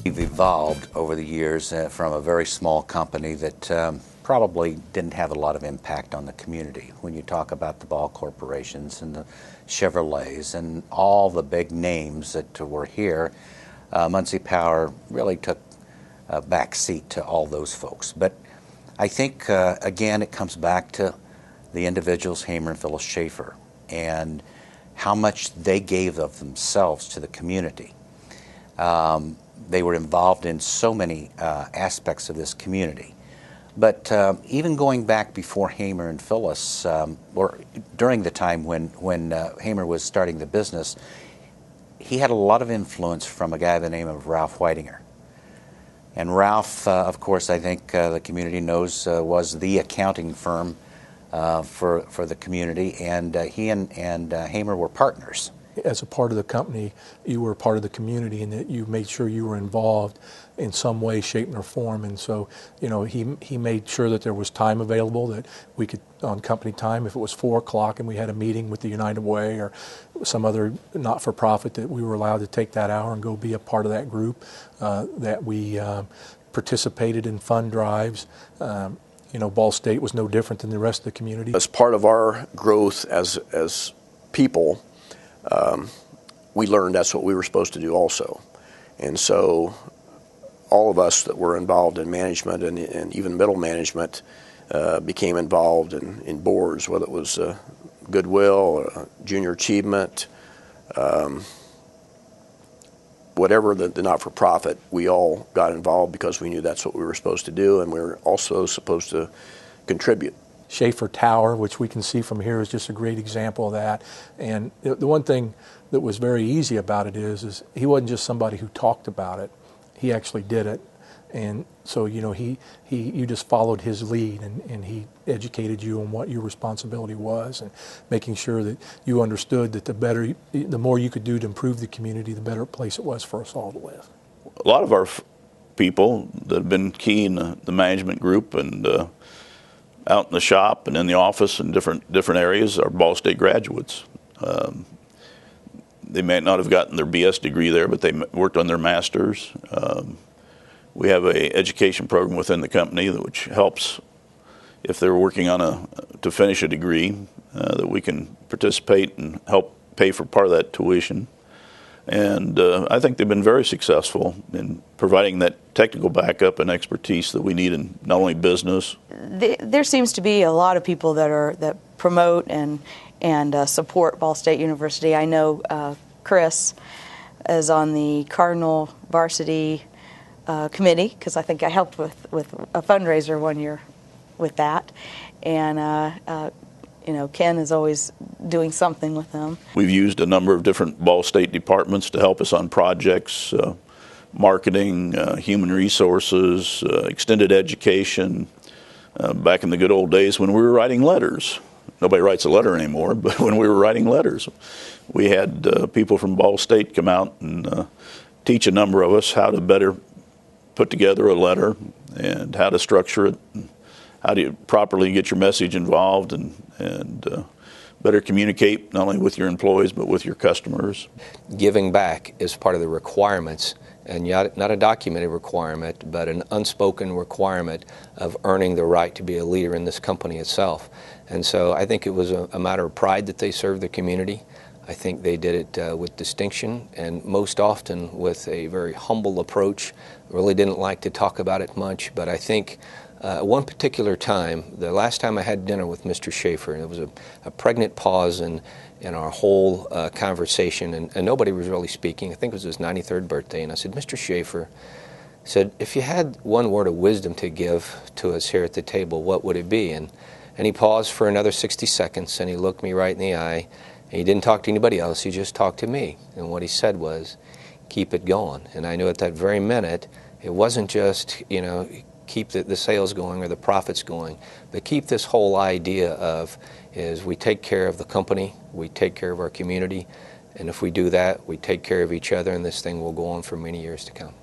We've evolved over the years from a very small company that probably didn't have a lot of impact on the community. When you talk about the Ball Corporations and the Chevrolets and all the big names that were here, Muncie Power really took a back seat to all those folks. But I think, again, it comes back to the individuals, Hamer and Phyllis Schaefer, and how much they gave of themselves to the community. They were involved in so many aspects of this community. But even going back before Hamer and Phyllis, or during the time when Hamer was starting the business, he had a lot of influence from a guy by the name of Ralph Whitinger. And Ralph, of course, I think the community knows, was the accounting firm for the community, and he and Hamer were partners. As a part of the company, you were part of the community, and that you made sure you were involved in some way, shape, or form. And so, you know, he made sure that there was time available, that we could, on company time, if it was 4 o'clock and we had a meeting with the United Way or some other not-for-profit, that we were allowed to take that hour and go be a part of that group, that we participated in fund drives. You know, Ball State was no different than the rest of the community. As part of our growth as people, we learned that's what we were supposed to do also. And so all of us that were involved in management and even middle management became involved in boards, whether it was Goodwill or Junior Achievement, whatever the not-for-profit, we all got involved because we knew that's what we were supposed to do, and we were also supposed to contribute. Schaefer Tower, which we can see from here, is just a great example of that. And the one thing that was very easy about it is he wasn't just somebody who talked about it. He actually did it. And so, you know, you just followed his lead, and he educated you on what your responsibility was, and making sure that you understood that the more you could do to improve the community, the better place it was for us all to live. A lot of our people that have been key in the management group and out in the shop and in the office and different areas are Ball State graduates. They may not have gotten their BS degree there, but they worked on their master's. We have an education program within the company which helps if they're working on to finish a degree, that we can participate and help pay for part of that tuition. And I think they've been very successful in providing that technical backup and expertise that we need in not only business. There seems to be a lot of people that promote and support Ball State University. I know Chris is on the Cardinal varsity committee, because I think I helped with a fundraiser one year with that, and you know, Ken is always doing something with them. We've used a number of different Ball State departments to help us on projects, marketing, human resources, extended education. Back in the good old days when we were writing letters. Nobody writes a letter anymore, but when we were writing letters, we had people from Ball State come out and teach a number of us how to better put together a letter and how to structure it, and how do you properly get your message involved and better communicate not only with your employees but with your customers. Giving back is part of the requirements, and not a documented requirement, but an unspoken requirement of earning the right to be a leader in this company itself. And so I think it was a matter of pride that they served the community. I think they did it with distinction, and most often with a very humble approach. Really didn't like to talk about it much, but I think one particular time, the last time I had dinner with Mr. Schaefer, and it was a pregnant pause in our whole conversation, and nobody was really speaking. I think it was his 93rd birthday, and I said, Mr. Schaefer, I said, if you had one word of wisdom to give to us here at the table, what would it be? And he paused for another 60 seconds, and he looked me right in the eye, and he didn't talk to anybody else, he just talked to me. And what he said was, keep it going. And I knew at that very minute, it wasn't just, you know, keep the sales going or the profits going, but keep this whole idea of is we take care of the company, we take care of our community, and if we do that, we take care of each other, and this thing will go on for many years to come.